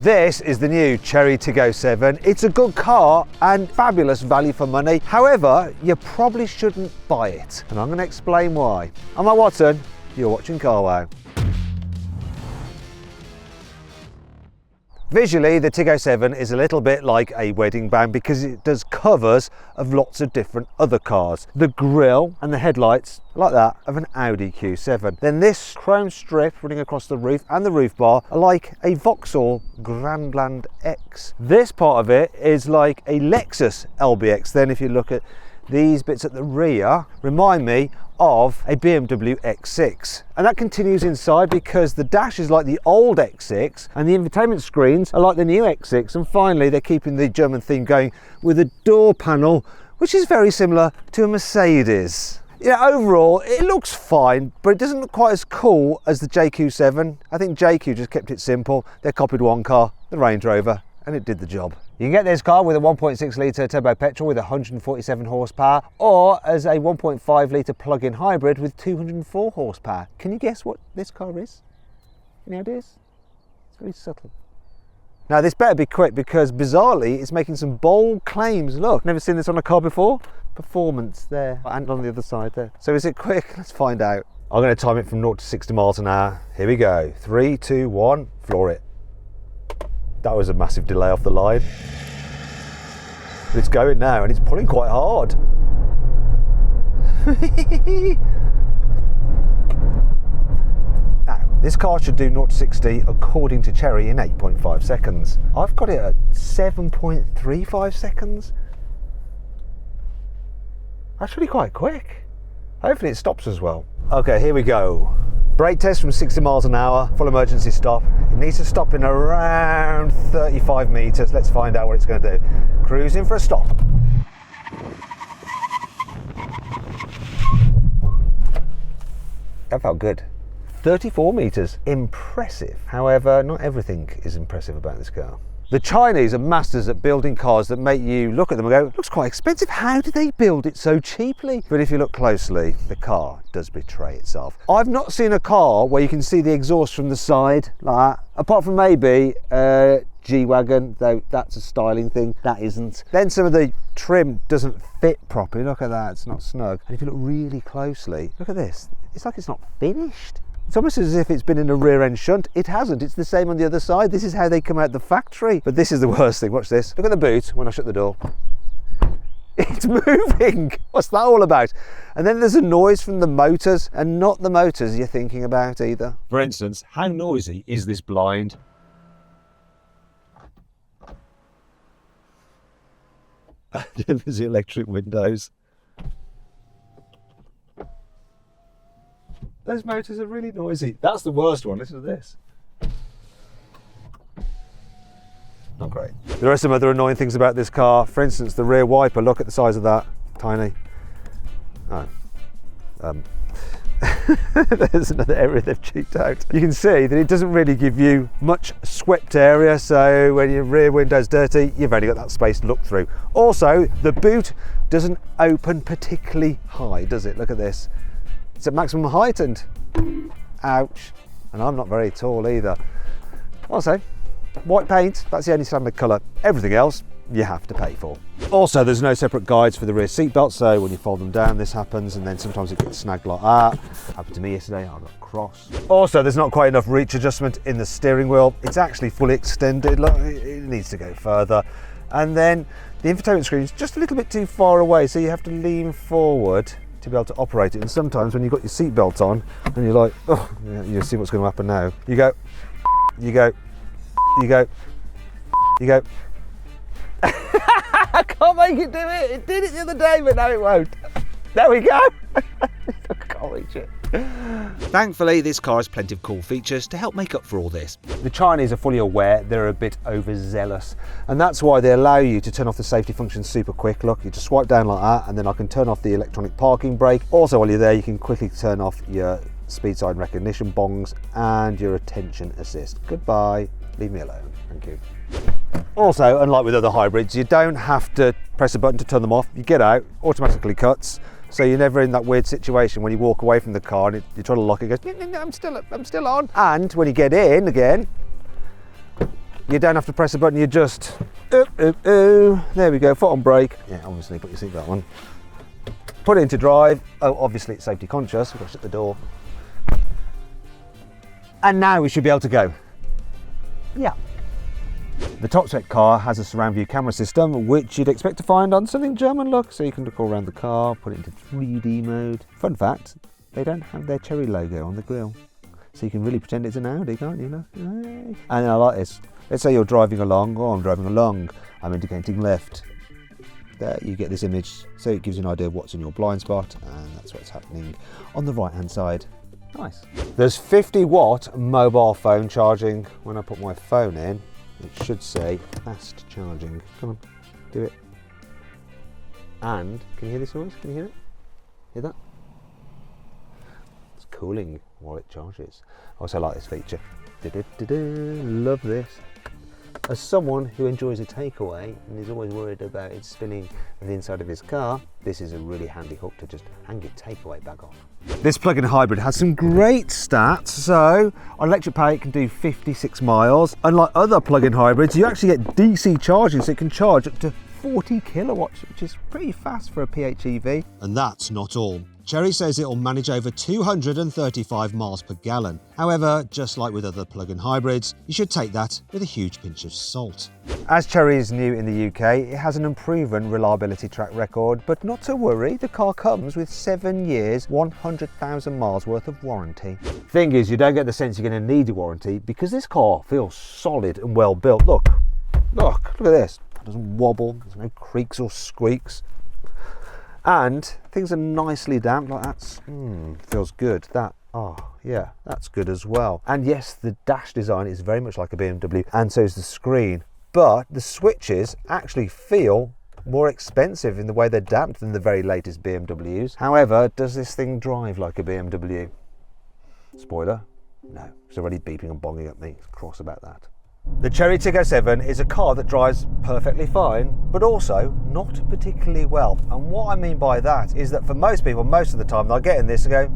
This is the new Chery Tiggo 7. It's a good car and fabulous value for money. However, you probably shouldn't buy it. And I'm going to explain why. I'm Matt Watson, you're watching Carwow. Visually, the Tiggo 7 is a little bit like a wedding band because it does covers of lots of different other cars. The grille and the headlights, like that, of an Audi Q7. Then this chrome strip running across the roof and the roof bar are like a Vauxhall Grandland X. This part of it is like a Lexus LBX. Then if you look at these bits at the rear, remind me of a BMW X6, and that continues inside because the dash is like the old X6 and the infotainment screens are like the new X6, and finally they're keeping the German theme going with a door panel which is very similar to a Mercedes. Yeah, overall it looks fine, but it doesn't look quite as cool as the JQ7. I think JQ just kept it simple. They copied one car, the Range Rover, and it did the job. You can get this car with a 1.6 litre turbo petrol with 147 horsepower, or as a 1.5 litre plug-in hybrid with 204 horsepower. Can you guess what this car is? Any ideas? It's very subtle. Now this better be quick because bizarrely it's making some bold claims. Look, never seen this on a car before. Performance there, and on the other side there. So is it quick? Let's find out. I'm going to time it from 0 to 60 miles an hour. Here we go. 3, 2, 1, floor it. That was a massive delay off the line. But it's going now and it's pulling quite hard. Now, this car should do 0 to 60 according to Chery in 8.5 seconds. I've got it at 7.35 seconds. That's really quite quick. Hopefully it stops as well. Okay, here we go. Brake test from 60 miles an hour, full emergency stop. It needs to stop in around 35 metres. Let's find out what it's going to do. Cruising for a stop. That felt good. 34 metres, impressive. However, not everything is impressive about this car. The Chinese are masters at building cars that make you look at them and go, looks quite expensive. How did they build it so cheaply? But if you look closely, the car does betray itself. I've not seen a car where you can see the exhaust from the side like that, apart from maybe G-Wagon, though that's a styling thing, that isn't. Then some of the trim doesn't fit properly. Look at that, it's not snug. And if you look really closely, look at this. It's like it's not finished. It's almost as if it's been in a rear end shunt. It hasn't, it's the same on the other side. This is how they come out the factory. But this is the worst thing, watch this. Look at the boot when I shut the door. It's moving, what's that all about? And then there's a noise from the motors, and not the motors you're thinking about either. For instance, how noisy is this blind? There's the electric windows. Those motors are really noisy. That's the worst one, listen to this. Not great. There are some other annoying things about this car. For instance, the rear wiper, look at the size of that, tiny. Oh. There's another area they've cheaped out. You can see that it doesn't really give you much swept area, so when your rear window's dirty, you've only got that space to look through. Also, the boot doesn't open particularly high, does it? Look at this. It's at maximum height and ouch, and I'm not very tall either. Also, white paint, that's the only standard colour. Everything else you have to pay for. Also, there's no separate guides for the rear seat belts, so when you fold them down this happens, and then sometimes it gets snagged like that. Happened to me yesterday, I got cross. Also, there's not quite enough reach adjustment in the steering wheel. It's actually fully extended, look, it needs to go further. And then the infotainment screen is just a little bit too far away, so you have to lean forward to be able to operate it. And sometimes when you've got your seatbelt on and you're like, oh, you see what's going to happen now. You go, you go, you go, you go. I can't make it do it. It did it the other day, but now it won't. There we go. I can't reach it. Thankfully, this car has plenty of cool features to help make up for all this. The Chinese are fully aware they're a bit overzealous, and that's why they allow you to turn off the safety function super quick. Look, you just swipe down like that, and then I can turn off the electronic parking brake. Also, while you're there, you can quickly turn off your speed sign recognition bongs and your attention assist. Goodbye, leave me alone, thank you. Also, unlike with other hybrids, you don't have to press a button to turn them off. You get out, automatically cuts. So you're never in that weird situation when you walk away from the car and you try to lock it, it goes, I'm still on. And when you get in again, You don't have to press a button, you just, there we go, foot on brake. Yeah, obviously put your seatbelt on. Put it into drive. Oh, obviously it's safety conscious, we've got to shut the door. And now we should be able to go. Yeah. The top spec car has a surround view camera system, which you'd expect to find on something German look, so you can look all around the car, put it into 3D mode. Fun fact, they don't have their Chery logo on the grille, so you can really pretend it's an Audi, can't you? Know? And I like this. Let's say you're driving along, I'm driving along, I'm indicating left. There you get this image, so it gives you an idea of what's in your blind spot, and that's what's happening on the right hand side. Nice. There's 50-watt mobile phone charging. When I put my phone in, it should say fast charging. Come on, do it. And, can you hear this noise? Can you hear it? Hear that? It's cooling while it charges. I also like this feature. Love this. As someone who enjoys a takeaway and is always worried about it spinning the inside of his car, this is a really handy hook to just hang your takeaway bag on. This plug-in hybrid has some great stats. So on electric power it can do 56 miles. Unlike other plug-in hybrids, you actually get DC charging, so it can charge up to 40 kilowatts, which is pretty fast for a PHEV. And that's not all. Chery says it'll manage over 235 miles per gallon. However, just like with other plug-in hybrids, you should take that with a huge pinch of salt. As Chery is new in the UK, it has an unproven reliability track record, but not to worry, the car comes with 7 years, 100,000 miles worth of warranty. Thing is, you don't get the sense you're going to need a warranty because this car feels solid and well built. Look at this. It doesn't wobble, there's no creaks or squeaks. And things are nicely damped, like that. Feels good. Yeah, that's good as well. And yes, the dash design is very much like a BMW, and so is the screen. But the switches actually feel more expensive in the way they're damped than the very latest BMWs. However, does this thing drive like a BMW? Spoiler, no. It's already beeping and bonging at me. Cross about that. The Chery Tiggo 7 is a car that drives perfectly fine, but also not particularly well. And what I mean by that is that for most people, most of the time, they'll get in this and go,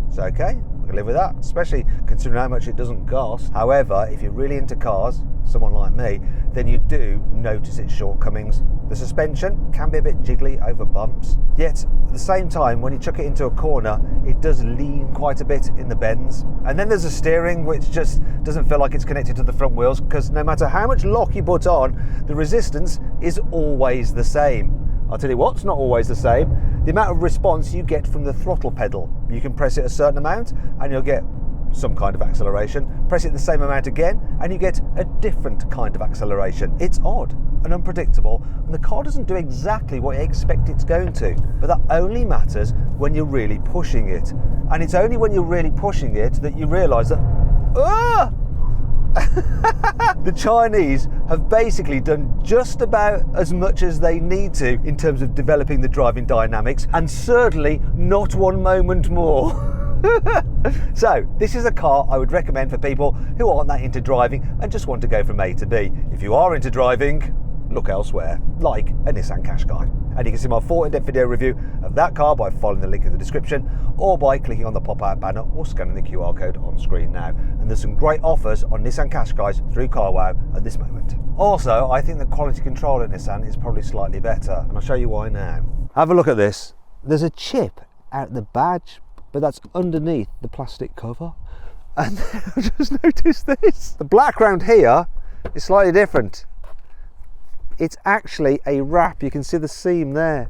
it's okay, I can live with that, especially considering how much it doesn't cost. However, if you're really into cars, someone like me, then you do notice its shortcomings. The suspension can be a bit jiggly over bumps, yet at the same time, when you chuck it into a corner, it does lean quite a bit in the bends. And then there's a steering which just doesn't feel like it's connected to the front wheels, because no matter how much lock you put on, the resistance is always the same. I'll tell you what's not always the same: the amount of response you get from the throttle pedal. You can press it a certain amount and you'll get some kind of acceleration. Press it the same amount again and you get a different kind of acceleration. It's odd and unpredictable, and the car doesn't do exactly what you expect it's going to. But that only matters when you're really pushing it. And it's only when you're really pushing it that you realise that, the Chinese have basically done just about as much as they need to in terms of developing the driving dynamics, and certainly not one moment more. So this is a car I would recommend for people who aren't that into driving and just want to go from A to B. If you are into driving, look elsewhere, like a Nissan Qashqai. And you can see my full in-depth video review of that car by following the link in the description, or by clicking on the pop-out banner or scanning the QR code on screen now. And there's some great offers on Nissan Qashqais through Carwow at this moment. Also, I think the quality control at Nissan is probably slightly better, and I'll show you why now. Have a look at this. There's a chip out the badge, but that's underneath the plastic cover. And I've just noticed this. The background here is slightly different. It's actually a wrap. You can see the seam there.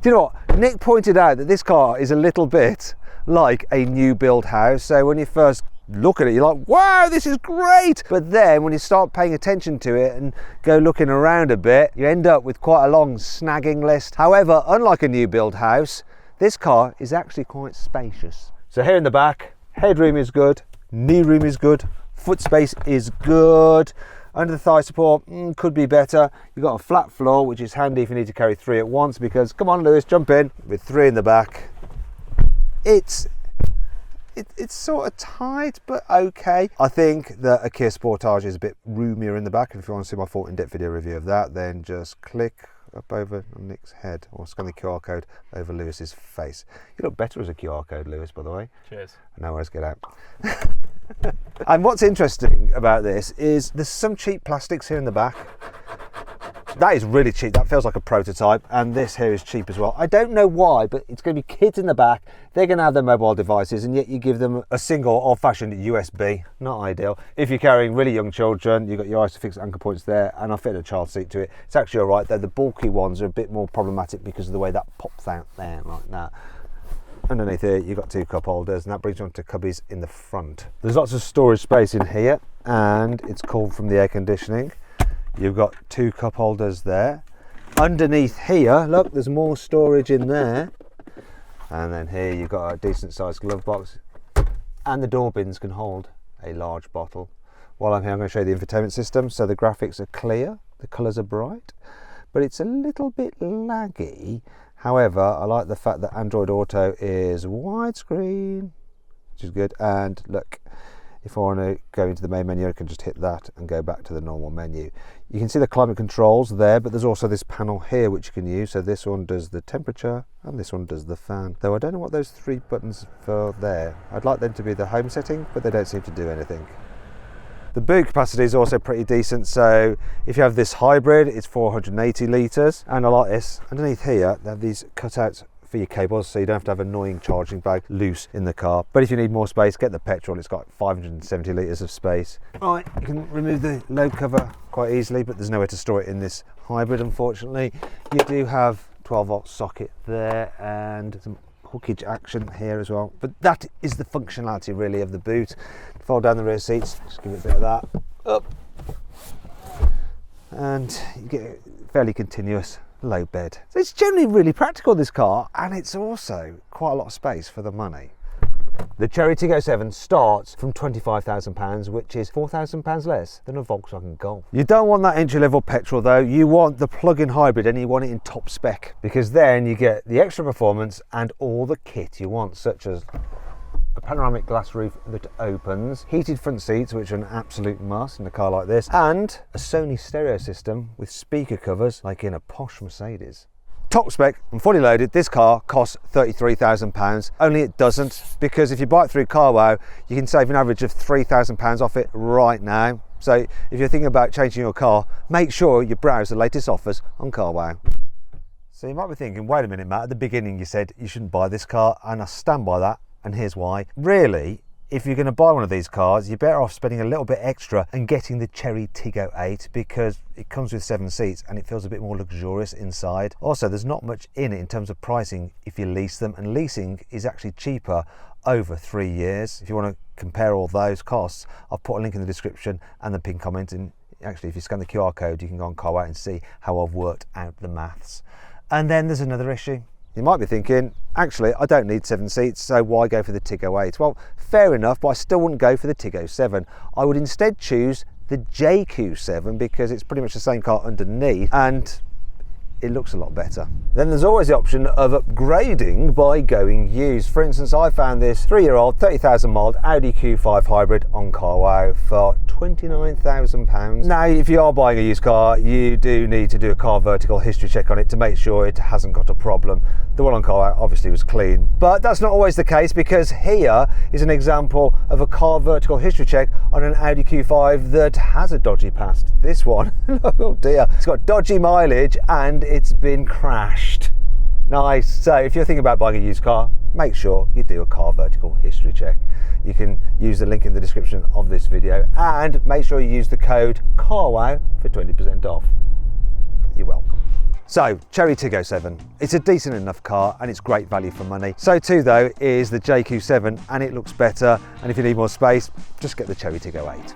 Do you know what? Nick pointed out that this car is a little bit like a new build house. So when you first look at it, you're like, wow, this is great. But then when you start paying attention to it and go looking around a bit, you end up with quite a long snagging list. However, unlike a new build house, this car is actually quite spacious. So here in the back, headroom is good, knee room is good, foot space is good. Under the thigh support, could be better. You've got a flat floor, which is handy if you need to carry 3 at once, because, come on Lewis, jump in. With 3 in the back, it's sort of tight, but okay. I think that a Kia Sportage is a bit roomier in the back, and if you want to see my full in-depth video review of that, then just click up over on Nick's head, or scan the QR code over Lewis's face. You look better as a QR code, Lewis, by the way. Cheers. And now let's get out. And what's interesting about this is there's some cheap plastics here in the back. That is really cheap. That feels like a prototype, and this here is cheap as well. I don't know why, but it's going to be kids in the back. They're going to have their mobile devices, and yet you give them a single old-fashioned USB. Not ideal. If you're carrying really young children, you've got your ISOFIX anchor points there, and I fit a child seat to it. It's actually all right, though. The bulky ones are a bit more problematic because of the way that pops out there like that. Underneath here, you've got 2 cup holders, and that brings you onto cubbies in the front. There's lots of storage space in here, and it's cooled from the air conditioning. You've got 2 cup holders there. Underneath here, look, there's more storage in there. And then here you've got a decent sized glove box. And the door bins can hold a large bottle. While I'm here, I'm going to show you the infotainment system. So the graphics are clear, the colours are bright, but it's a little bit laggy. However, I like the fact that Android Auto is widescreen, which is good. And look, if I want to go into the main menu, I can just hit that and go back to the normal menu. You can see the climate controls there, but there's also this panel here which you can use. So this one does the temperature and this one does the fan. Though I don't know what those 3 buttons for there. I'd like them to be the home setting, but they don't seem to do anything. The boot capacity is also pretty decent. So if you have this hybrid, it's 480 litres. And I like this. Underneath here, they have these cutouts for your cables, so you don't have to have an annoying charging bag loose in the car. But if you need more space, get the petrol. It's got 570 litres of space. Right, you can remove the load cover quite easily, but there's nowhere to store it in this hybrid, unfortunately. You do have 12-volt socket there and some hookage action here as well. But that is the functionality really of the boot. Fold down the rear seats, just give it a bit of that. Up. And you get fairly continuous low bed. So it's generally really practical, this car, and it's also quite a lot of space for the money. The Chery Tiggo 7 starts from £25,000, which is £4,000 less than a Volkswagen Golf. You don't want that entry-level petrol though, you want the plug-in hybrid, and you want it in top spec, because then you get the extra performance and all the kit you want, such as a panoramic glass roof that opens, heated front seats, which are an absolute must in a car like this, and a Sony stereo system with speaker covers like in a posh Mercedes. Top spec and fully loaded, this car costs £33,000, only it doesn't, because if you buy it through Carwow, you can save an average of £3,000 off it right now. So if you're thinking about changing your car, make sure you browse the latest offers on Carwow. So you might be thinking, wait a minute Matt, at the beginning you said you shouldn't buy this car, and I stand by that. And here's why. Really, if you're going to buy one of these cars, you're better off spending a little bit extra and getting the Chery Tiggo 8, because it comes with 7 seats and it feels a bit more luxurious inside. Also, there's not much in it in terms of pricing if you lease them, and leasing is actually cheaper over 3 years. If you want to compare all those costs, I'll put a link in the description and the pinned comment, and actually if you scan the QR code you can go on Carwow and see how I've worked out the maths. And then there's another issue. You might be thinking, actually, I don't need 7 seats, so why go for the Tiggo 8? Well, fair enough, but I still wouldn't go for the Tiggo 7. I would instead choose the JQ7, because it's pretty much the same car underneath, and it looks a lot better. Then there's always the option of upgrading by going used. For instance, I found this 3-year-old 30,000 mild Audi Q5 hybrid on Carwow for £29,000. Now, if you are buying a used car, you do need to do a car vertical history check on it to make sure it hasn't got a problem. The one on Carwow obviously was clean, but that's not always the case, because here is an example of a car vertical history check on an Audi Q5 that has a dodgy past. This one, oh dear, it's got dodgy mileage and it's been crashed. Nice. So if you're thinking about buying a used car, make sure you do a car vertical history check. You can use the link in the description of this video, and make sure you use the code CARWOW for 20% off. You're welcome. So, Chery Tiggo 7, it's a decent enough car and it's great value for money. So too though is the JQ7, and it looks better, and if you need more space, just get the Chery Tiggo 8.